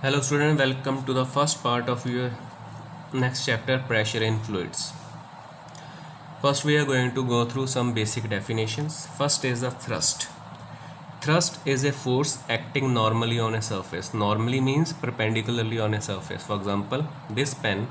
Hello student, welcome to the first part of your next chapter, pressure in fluids. First we are going to go through some basic definitions. First is the thrust. Thrust is a force acting normally on a surface. Normally means perpendicularly on a surface. For example, this pen,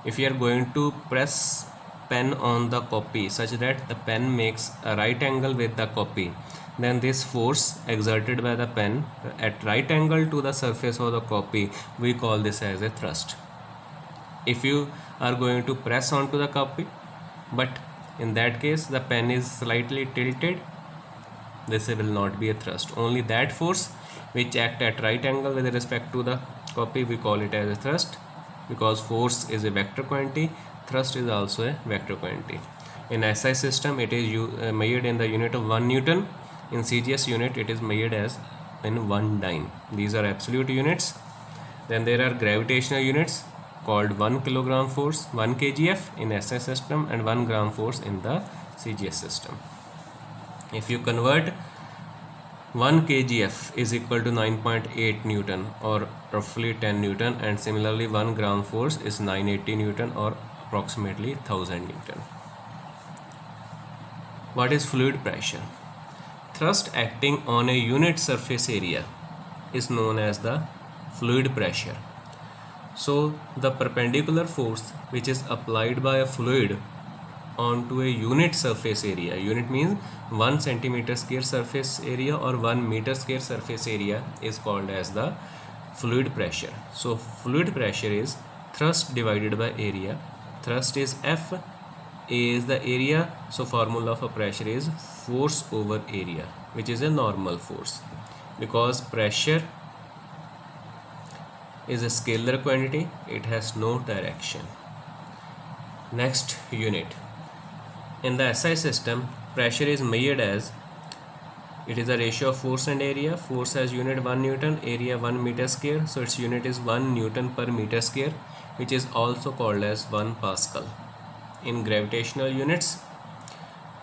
if you are going to press pen on the copy such that the pen makes a right angle with the copy, then this force exerted by the pen at right angle to the surface of the copy, we call this as a thrust. If you are going to press onto the copy, but in that case the pen is slightly tilted, this will not be a thrust. Only that force which act at right angle with respect to the copy, we call it as a thrust, because force is a vector quantity, thrust is also a vector quantity. In SI system it is measured in the unit of 1 Newton. In CGS unit it is measured as in 1 dyne. These are absolute units. Then there are gravitational units called 1 kilogram force, 1 kgf in SI system, and 1 gram force in the CGS system. If you convert 1 kgf is equal to 9.8 Newton or roughly 10 Newton, and similarly 1 gram force is 980 Newton or approximately 1000 Newton. What is fluid pressure? Thrust acting on a unit surface area is known as the fluid pressure. So the perpendicular force which is applied by a fluid onto a unit surface area, unit means 1 centimeter square surface area or 1 meter square surface area, is called as the fluid pressure. So fluid pressure is thrust divided by area. Thrust is F, A is the area, so formula for pressure is force over area, which is a normal force, because pressure is a scalar quantity, it has no direction. Next unit. In the SI system, pressure is measured as, it is a ratio of force and area. Force has unit 1 Newton, area 1 meter square, so its unit is 1 Newton per meter square, which is also called as 1 Pascal. In gravitational units,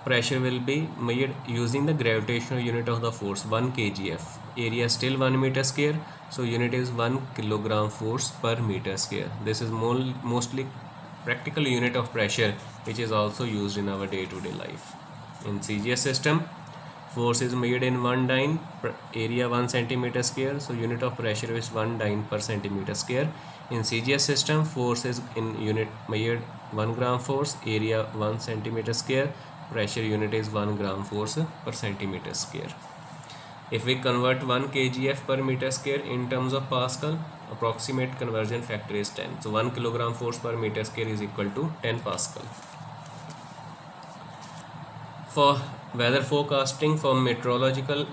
pressure will be measured using the gravitational unit of the force, 1 kgf. Area still 1 meter square, so unit is 1 kilogram force per meter square. This is mostly practical unit of pressure, which is also used in our day-to-day life. In CGS system, force is measured in 1 dyne, area 1 centimeter square, so unit of pressure is 1 dyne per centimeter square. In CGS system, force is in unit measured 1 gram force, area 1 centimeter square, pressure unit is 1 gram force per centimeter square. If we convert 1 kgf per meter square in terms of Pascal, approximate conversion factor is 10. So 1 kilogram force per meter square is equal to 10 Pascal. For weather forecasting, for meteorological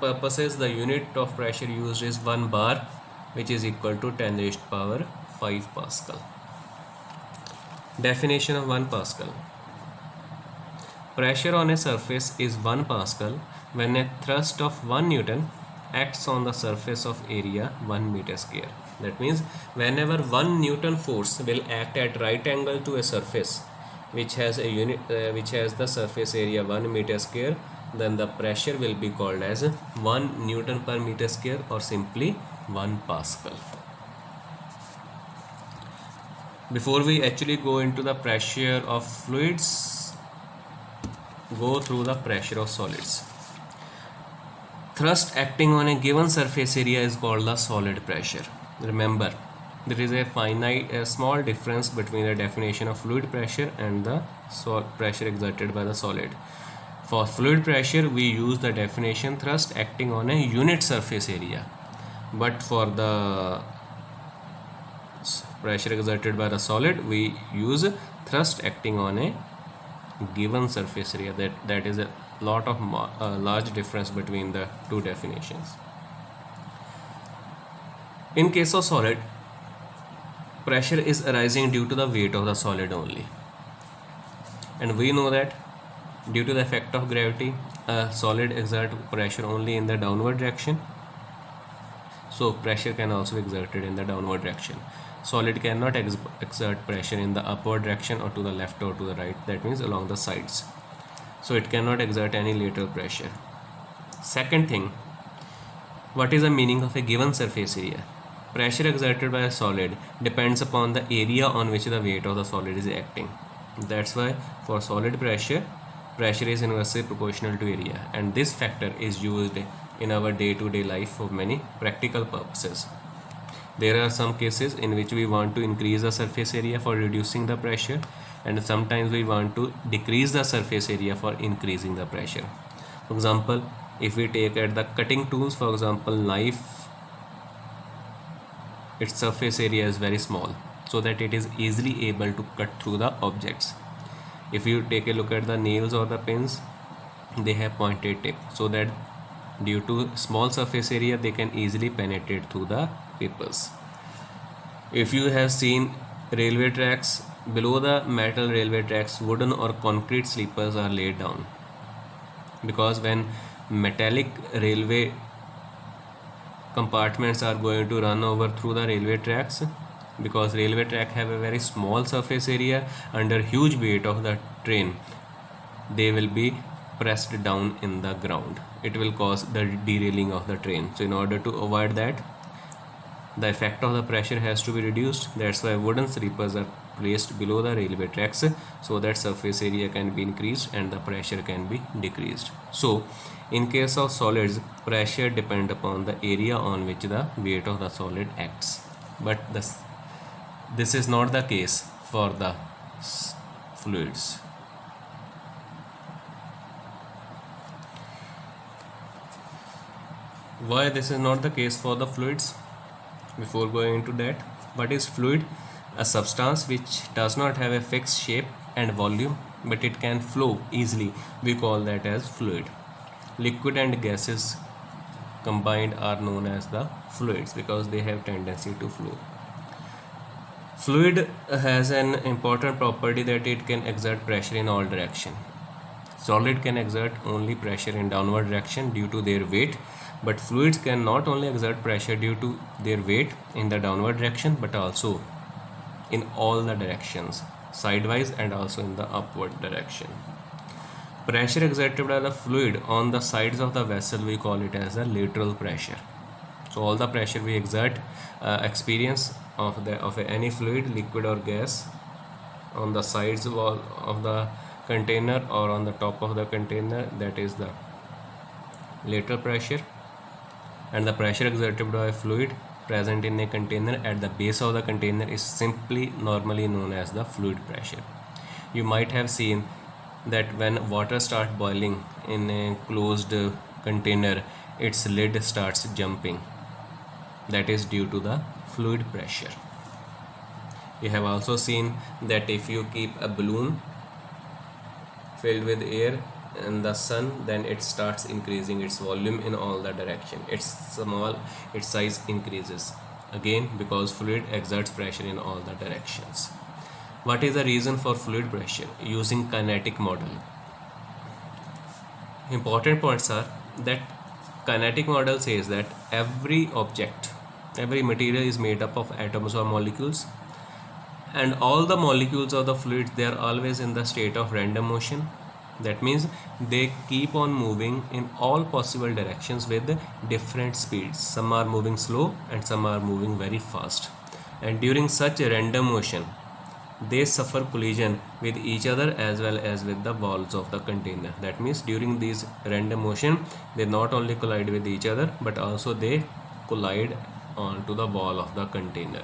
purposes, the unit of pressure used is 1 bar, which is equal to 10 raised power 5 Pascal. Definition of 1 Pascal. Pressure on a surface is 1 Pascal when a thrust of 1 Newton acts on the surface of area 1 meter square. That means whenever 1 Newton force will act at right angle to a surface which has a unit which has the surface area 1 meter square, then the pressure will be called as 1 Newton per meter square or simply 1 Pascal. Before we actually go into the pressure of fluids, go through the pressure of solids. Thrust acting on a given surface area is called the solid pressure. Remember, there is a small difference between the definition of fluid pressure and the pressure exerted by the solid. For fluid pressure, we use the definition thrust acting on a unit surface area, but for the pressure exerted by the solid, we use thrust acting on a given surface area. That is a lot of large difference between the two definitions. In case of solid, pressure is arising due to the weight of the solid only, and we know that due to the effect of gravity, a solid exerts pressure only in the downward direction, so pressure can also be exerted in the downward direction. Solid cannot exert pressure in the upward direction or to the left or to the right, that means along the sides, so it cannot exert any lateral pressure. Second thing, what is the meaning of a given surface area? Pressure exerted by a solid depends upon the area on which the weight of the solid is acting. That's why for solid pressure, pressure is inversely proportional to area, and this factor is used in our day-to-day life for many practical purposes. There are some cases in which we want to increase the surface area for reducing the pressure, and sometimes we want to decrease the surface area for increasing the pressure. For example, if we take at the cutting tools, for example knife, its surface area is very small so that it is easily able to cut through the objects. If you take a look at the nails or the pins, they have pointed tip so that due to small surface area they can easily penetrate through the papers. If you have seen railway tracks, below the metal railway tracks wooden or concrete sleepers are laid down, because when metallic railway compartments are going to run over through the railway tracks, because railway track have a very small surface area, under huge weight of the train they will be pressed down in the ground. It will cause the derailing of the train. So in order to avoid that, the effect of the pressure has to be reduced. That's why wooden sleepers are placed below the railway tracks so that surface area can be increased and the pressure can be decreased. So in case of solids, pressure depends upon the area on which the weight of the solid acts, but this is not the case for the fluids. Why this is not the case for the fluids? Before going into that, what is fluid? A substance which does not have a fixed shape and volume, but it can flow easily. We call that as fluid. Liquid and gases combined are known as the fluids because they have tendency to flow. Fluid has an important property that it can exert pressure in all direction. Solid can exert only pressure in downward direction due to their weight, but fluids can not only exert pressure due to their weight in the downward direction but also in all the directions, sidewise and also in the upward direction. Pressure exerted by the fluid on the sides of the vessel, we call it as a lateral pressure. So all the pressure we exert, experience of any fluid, liquid or gas, on the sides wall of the container or on the top of the container, that is the lateral pressure. And the pressure exerted by a fluid present in a container at the base of the container is simply normally known as the fluid pressure. You might have seen that when water starts boiling in a closed container, its lid starts jumping. That is due to the fluid pressure. You have also seen that if you keep a balloon filled with air in the sun, then it starts increasing its volume in all the direction. Its size increases, again because fluid exerts pressure in all the directions. What is the reason for fluid pressure? Using kinetic model. Important points are that kinetic model says that every object, every material is made up of atoms or molecules, and all the molecules of the fluid, they are always in the state of random motion. That means they keep on moving in all possible directions with different speeds. Some are moving slow and some are moving very fast, and during such a random motion they suffer collision with each other as well as with the walls of the container. That means during these random motion they not only collide with each other but also they collide onto the wall of the container.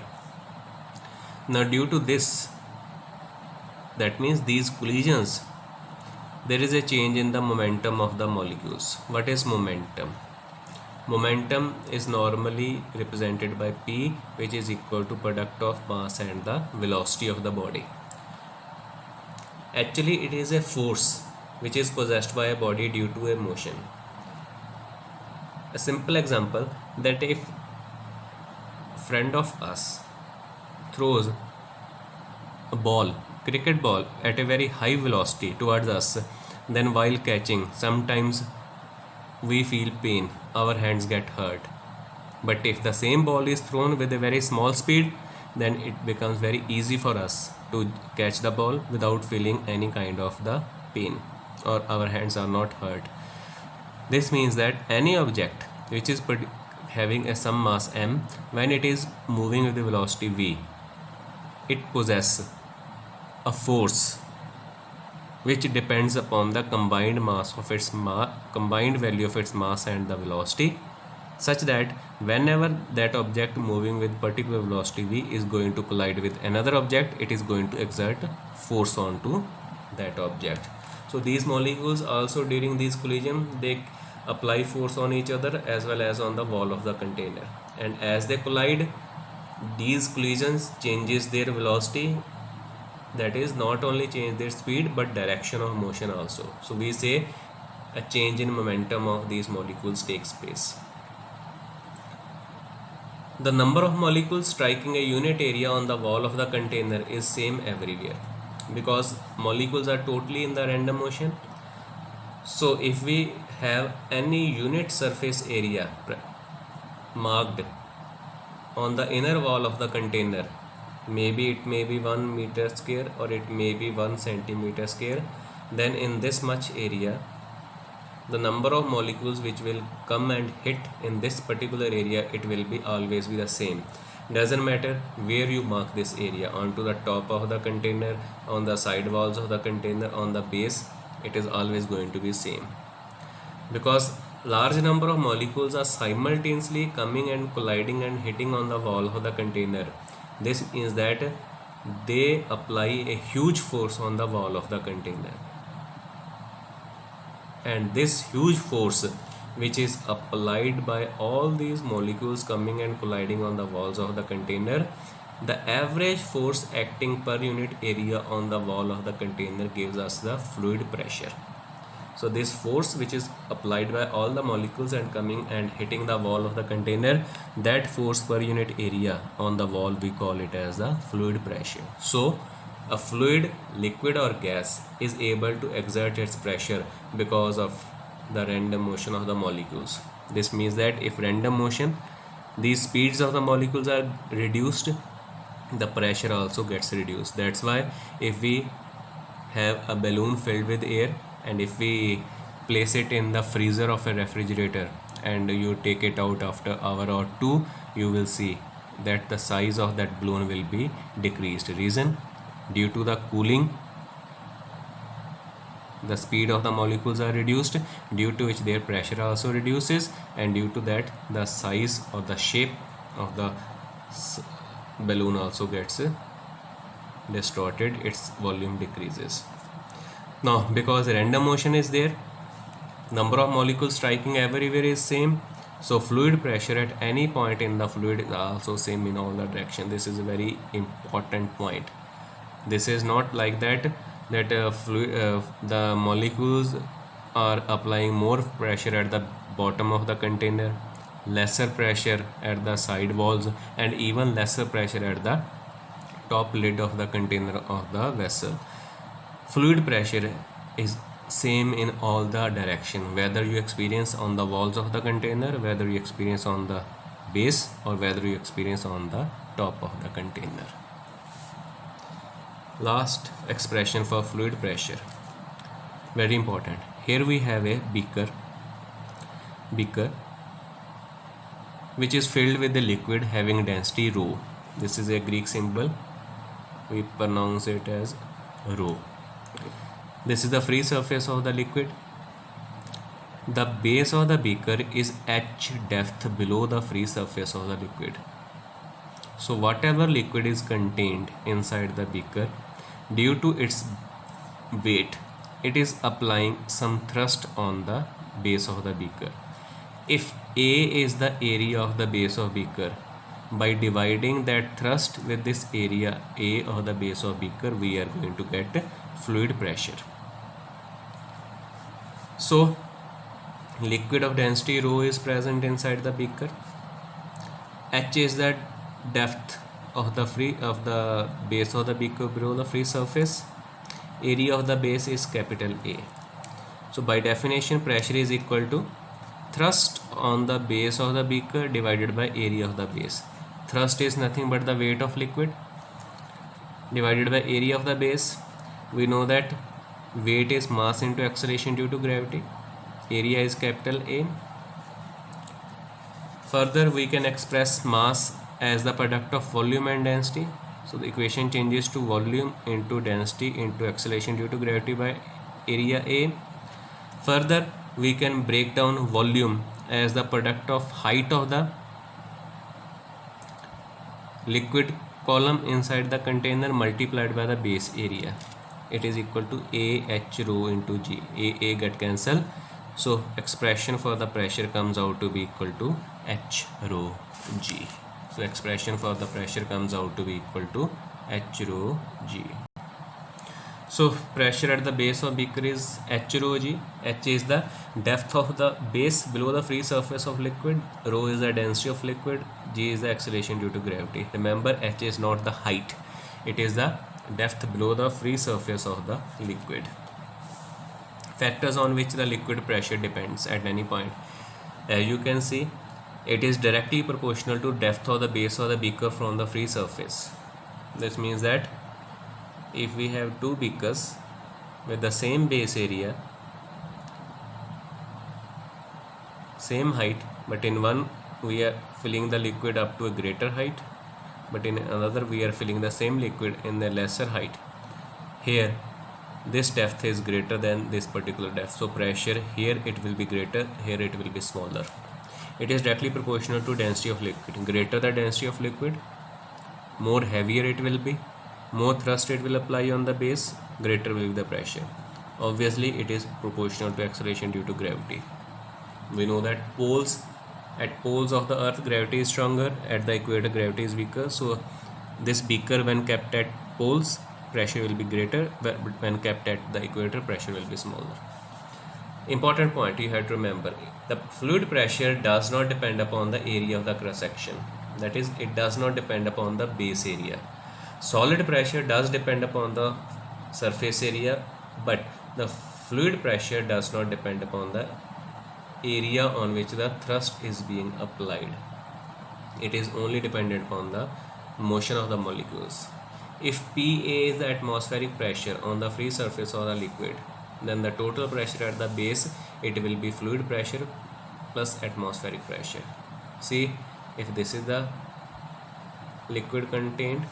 Now due to this, that means these collisions, there is a change in the momentum of the molecules. What is momentum? Momentum is normally represented by P, which is equal to product of mass and the velocity of the body. Actually, it is a force which is possessed by a body due to a motion. A simple example, that if a friend of us throws a ball, cricket ball, at a very high velocity towards us, then while catching, sometimes we feel pain, our hands get hurt. But if the same ball is thrown with a very small speed, then it becomes very easy for us to catch the ball without feeling any kind of the pain, or our hands are not hurt. This means that any object which is having a some mass m, when it is moving with the velocity v, it possesses a force which depends upon the combined mass of its combined value of its mass and the velocity, such that whenever that object moving with particular velocity v is going to collide with another object, it is going to exert force onto that object. So these molecules also during these collision, they apply force on each other as well as on the wall of the container, and as they collide, these collisions changes their velocity, that is not only change their speed but direction of motion also. So we say a change in momentum of these molecules takes place. The number of molecules striking a unit area on the wall of the container is same everywhere, because molecules are totally in the random motion. So if we have any unit surface area marked on the inner wall of the container, maybe it may be 1 meter square or it may be 1 centimeter square, then in this much area the number of molecules which will come and hit in this particular area, it will be always be the same. Doesn't matter where you mark this area, onto the top of the container, on the side walls of the container, on the base, it is always going to be same, because large number of molecules are simultaneously coming and colliding and hitting on the wall of the container. This means that they apply a huge force on the wall of the container, and this huge force which is applied by all these molecules coming and colliding on the walls of the container, the average force acting per unit area on the wall of the container gives us the fluid pressure. So this force which is applied by all the molecules and coming and hitting the wall of the container, that force per unit area on the wall, we call it as the fluid pressure. So a fluid, liquid or gas is able to exert its pressure because of the random motion of the molecules. This means that if random motion, these speeds of the molecules are reduced, the pressure also gets reduced. That's why if we have a balloon filled with air, and if we place it in the freezer of a refrigerator and you take it out after an hour or two, you will see that the size of that balloon will be decreased. Reason? Due to the cooling, the speed of the molecules are reduced, due to which their pressure also reduces, and due to that the size or the shape of the balloon also gets distorted, its volume decreases. Now because random motion is there, number of molecules striking everywhere is same, so fluid pressure at any point in the fluid is also same in all the direction. This is a very important point. This is not like that the molecules are applying more pressure at the bottom of the container, lesser pressure at the side walls, and even lesser pressure at the top lid of the container of the vessel. Fluid pressure is same in all the direction, whether you experience on the walls of the container, whether you experience on the base, or whether you experience on the top of the container. Last expression for fluid pressure, very important. Here we have a beaker which is filled with the liquid having density rho. This is a Greek symbol, we pronounce it as rho. This is the free surface of the liquid. The base of the beaker is h depth below the free surface of the liquid. So whatever liquid is contained inside the beaker, due to its weight, it is applying some thrust on the base of the beaker. If A is the area of the base of beaker, by dividing that thrust with this area A of the base of beaker, we are going to get fluid pressure. So liquid of density rho is present inside the beaker. H is the depth of the base of the beaker below the free surface. Area of the base is capital A. So by definition, pressure is equal to thrust on the base of the beaker divided by area of the base. Thrust is nothing but the weight of liquid divided by area of the base. We know that weight is mass into acceleration due to gravity. Area is capital A. Further, we can express mass as the product of volume and density. So the equation changes to volume into density into acceleration due to gravity by area A. Further, we can break down volume as the product of height of the liquid column inside the container multiplied by the base area. It is equal to A H rho into G. A get cancelled. So expression for the pressure comes out to be equal to H rho G. So expression for the pressure comes out to be equal to H rho G. So pressure at the base of beaker is H rho G. H is the depth of the base below the free surface of liquid. Rho is the density of liquid. G is the acceleration due to gravity. Remember, H is not the height. It is the depth below the free surface of the liquid. Factors on which the liquid pressure depends at any point. As you can see, it is directly proportional to depth of the base of the beaker from the free surface. This means that if we have two beakers with the same base area, same height, but in one we are filling the liquid up to a greater height, but in another we are filling the same liquid in a lesser height. Here this depth is greater than this particular depth, so pressure here it will be greater, here it will be smaller. It is directly proportional to density of liquid. Greater the density of liquid, more heavier it will be, more thrust it will apply on the base, greater will be the pressure. Obviously it is proportional to acceleration due to gravity. We know that at poles of the earth gravity is stronger, at the equator gravity is weaker. So this beaker, when kept at poles, pressure will be greater, but when kept at the equator, pressure will be smaller. Important point you have to remember: the fluid pressure does not depend upon the area of the cross section. That is, it does not depend upon the base area. Solid pressure does depend upon the surface area, but the fluid pressure does not depend upon the area on which the thrust is being applied. It is only dependent upon the motion of the molecules. If Pa is the atmospheric pressure on the free surface of the liquid, then the total pressure at the base, it will be fluid pressure plus atmospheric pressure. See, if this is the liquid contained,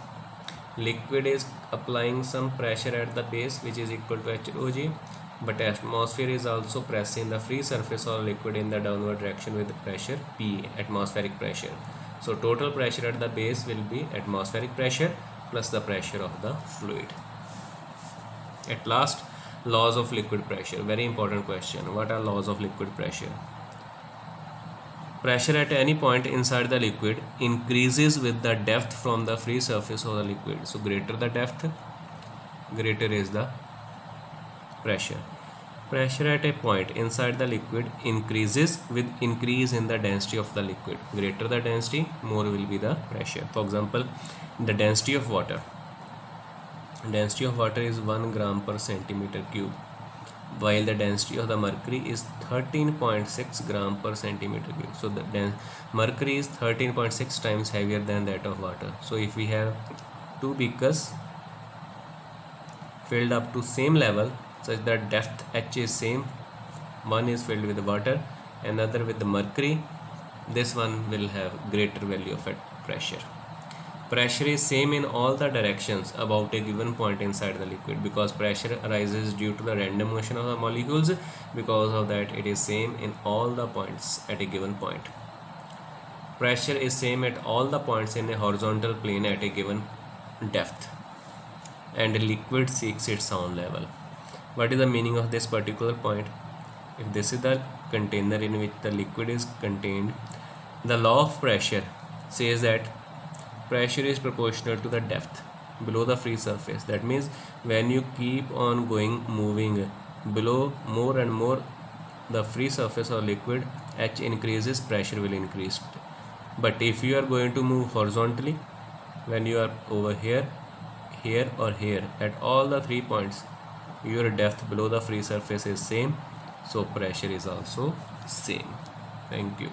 liquid is applying some pressure at the base which is equal to H rho G, but atmosphere is also pressing the free surface of liquid in the downward direction with pressure Pa, atmospheric pressure. So total pressure at the base will be atmospheric pressure plus the pressure of the fluid. At last, laws of liquid pressure. Very important question. What are laws of liquid pressure? Pressure at any point inside the liquid increases with the depth from the free surface of the liquid. So greater the depth, greater is the pressure. Pressure at a point inside the liquid increases with increase in the density of the liquid. Greater the density, more will be the pressure. For example, the density of water. Density of water is 1 gram per centimeter cube, while the density of the mercury is 13.6 gram per centimeter cube. So the mercury is 13.6 times heavier than that of water. So if we have two beakers filled up to same level such that depth H is same, one is filled with water, another with the mercury, this one will have greater value of pressure. Pressure is same in all the directions about a given point inside the liquid, because pressure arises due to the random motion of the molecules. Because of that, it is same in all the points at a given point. Pressure is same at all the points in a horizontal plane at a given depth, and a liquid seeks its own level. What is the meaning of this particular point? If this is the container in which the liquid is contained, the law of pressure says that pressure is proportional to the depth below the free surface. That means when you keep on moving below more and more the free surface of liquid, H increases, pressure will increase. But if you are going to move horizontally, when you are over here, here or here, at all the 3 points, your depth below the free surface is same, so pressure is also same. Thank you.